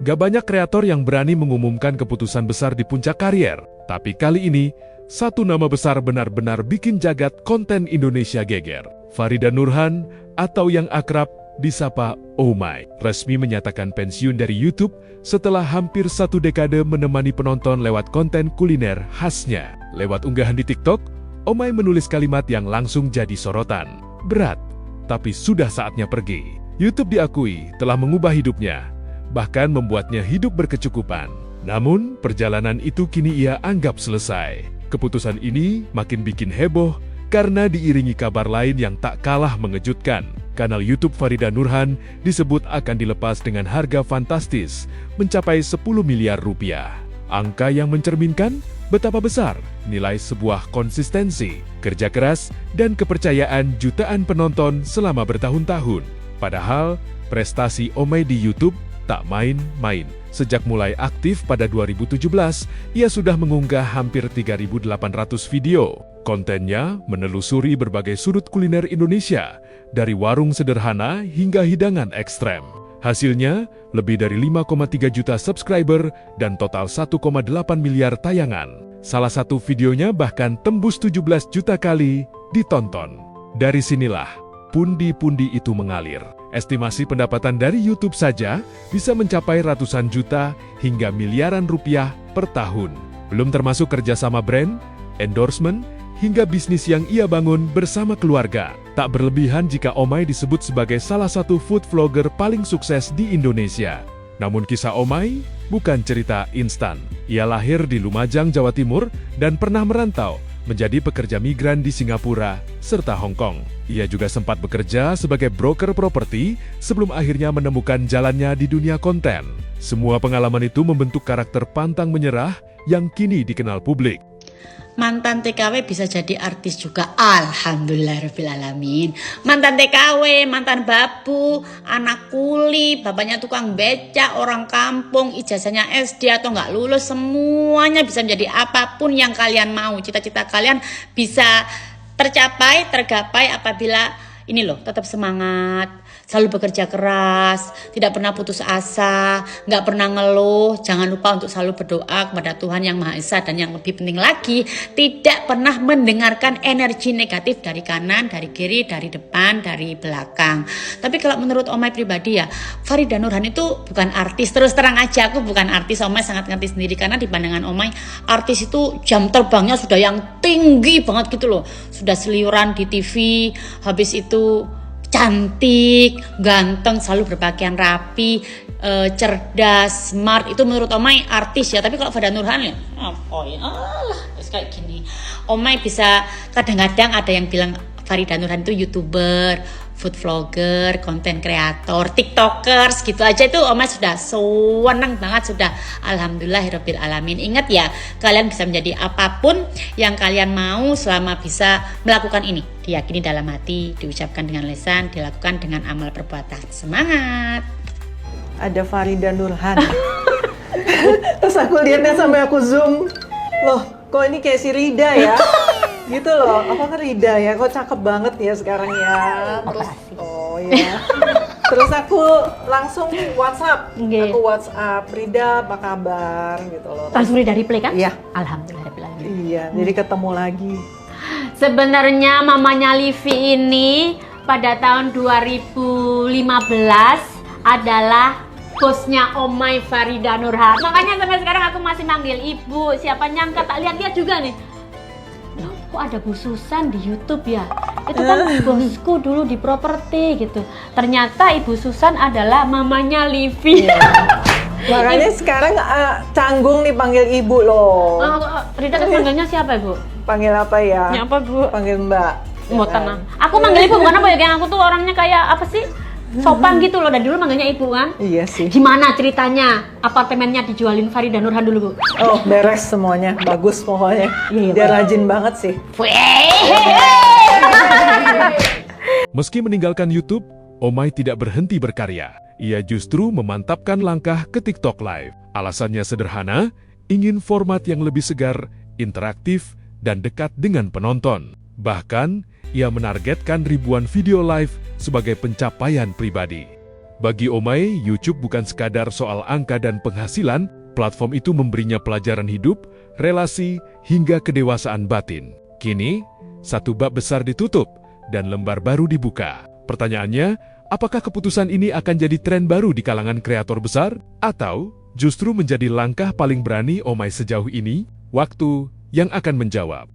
Gak banyak kreator yang berani mengumumkan keputusan besar di puncak karier. Tapi kali ini, satu nama besar benar-benar bikin jagat konten Indonesia geger. Farida Nurhan, atau yang akrab disapa Omay, resmi menyatakan pensiun dari YouTube setelah hampir 1 dekade menemani penonton lewat konten kuliner khasnya. Lewat unggahan di TikTok, Omay menulis kalimat yang langsung jadi sorotan. Berat, tapi sudah saatnya pergi. YouTube diakui telah mengubah hidupnya, bahkan membuatnya hidup berkecukupan. Namun, perjalanan itu kini ia anggap selesai. Keputusan ini makin bikin heboh karena diiringi kabar lain yang tak kalah mengejutkan. Kanal YouTube Farida Nurhan disebut akan dilepas dengan harga fantastis, mencapai 10 miliar rupiah. Angka yang mencerminkan betapa besar nilai sebuah konsistensi, kerja keras, dan kepercayaan jutaan penonton selama bertahun-tahun. Padahal, prestasi Omay di YouTube tak main-main. Sejak mulai aktif pada 2017, ia sudah mengunggah hampir 3.800 video. Kontennya menelusuri berbagai sudut kuliner Indonesia, dari warung sederhana hingga hidangan ekstrem. Hasilnya, lebih dari 5,3 juta subscriber dan total 1,8 miliar tayangan. Salah satu videonya bahkan tembus 17 juta kali ditonton. Dari sinilah, pundi-pundi itu mengalir. Estimasi pendapatan dari YouTube saja bisa mencapai ratusan juta hingga miliaran rupiah per tahun. Belum termasuk kerjasama brand, endorsement, hingga bisnis yang ia bangun bersama keluarga. Tak berlebihan jika Omay disebut sebagai salah satu food vlogger paling sukses di Indonesia. Namun kisah Omay bukan cerita instan. Ia lahir di Lumajang, Jawa Timur dan pernah merantau menjadi pekerja migran di Singapura serta Hong Kong. Ia juga sempat bekerja sebagai broker properti sebelum akhirnya menemukan jalannya di dunia konten. Semua pengalaman itu membentuk karakter pantang menyerah yang kini dikenal publik. Mantan TKW bisa jadi artis juga, alhamdulillahirrahmanirrahim. Mantan TKW, mantan babu, anak kuli, bapaknya tukang becak, orang kampung, ijazahnya SD atau nggak lulus, semuanya bisa menjadi apapun yang kalian mau. Cita-cita kalian bisa tercapai, tergapai apabila ini loh, tetap semangat, selalu bekerja keras, tidak pernah putus asa, nggak pernah ngeluh. Jangan lupa untuk selalu berdoa kepada Tuhan Yang Maha Esa, dan yang lebih penting lagi, tidak pernah mendengarkan energi negatif dari kanan, dari kiri, dari depan, dari belakang. Tapi kalau menurut Omay pribadi ya, Farida Nurhan itu bukan artis. Terus terang aja, aku bukan artis. Omay sangat ngerti sendiri, karena di pandangan Omay, artis itu jam terbangnya sudah yang tinggi banget gitu loh. Sudah seliuran di TV, habis itu cantik, ganteng, selalu berpakaian rapi, cerdas, smart. Itu menurut Omay artis ya. Tapi kalau Farida Nurhan ya, apa ya, kayak gini. Omay bisa, kadang-kadang ada yang bilang Farida Nurhan itu YouTuber, food vlogger, konten kreator, tiktokers, gitu aja. Itu Omay sudah senang banget, sudah alhamdulillahirabbil alamin. Ingat ya, kalian bisa menjadi apapun yang kalian mau selama bisa melakukan ini. Diyakini dalam hati, diucapkan dengan lisan, dilakukan dengan amal perbuatan. Semangat. Ada Farida Nurhan. Terus aku lihatnya sampai aku zoom. Loh, kok ini kayak si Rida ya? Gitu loh, apa kan Rida ya? Kok cakep banget ya sekarang ya? Terus, oh ya. Terus aku langsung WhatsApp. Aku WhatsApp, Rida apa kabar gitu loh. Langsung Rida reply kan? Iya. Alhamdulillah. Iya, jadi ketemu lagi. Sebenarnya mamanya Livi ini pada tahun 2015 adalah bosnya Omay Farida Nurhan. Makanya sampai sekarang aku masih manggil ibu. Siapa nyangka, tak lihat-lihat juga nih. Loh, kok ada Bu Susan di YouTube ya? Itu kan bosku dulu di properti gitu. Ternyata Ibu Susan adalah mamanya Livi. Makanya sekarang canggung nih panggil ibu loh. Rida panggilnya siapa Ibu? Panggil apa ya? Ya apa Bu? Panggil Mbak. Mau tenang. Aku manggil Ibu bukan apa ya? Yang aku tuh orangnya kayak apa sih? Sopan gitu loh, dan dulu manggilnya Ibu kan? Iya sih. Gimana ceritanya? Apartemennya dijualin Farida Nurhan dulu Bu? Oh, beres semuanya, bagus pokoknya. Iya, dia rajin banget sih. Meski meninggalkan YouTube, Omay tidak berhenti berkarya. Ia justru memantapkan langkah ke TikTok Live. Alasannya sederhana, ingin format yang lebih segar, interaktif, dan dekat dengan penonton. Bahkan, ia menargetkan ribuan video live sebagai pencapaian pribadi. Bagi Omai, YouTube bukan sekadar soal angka dan penghasilan, platform itu memberinya pelajaran hidup, relasi, hingga kedewasaan batin. Kini, satu bab besar ditutup dan lembar baru dibuka. Pertanyaannya, apakah keputusan ini akan jadi tren baru di kalangan kreator besar? Atau justru menjadi langkah paling berani Omai sejauh ini? Waktu yang akan menjawab.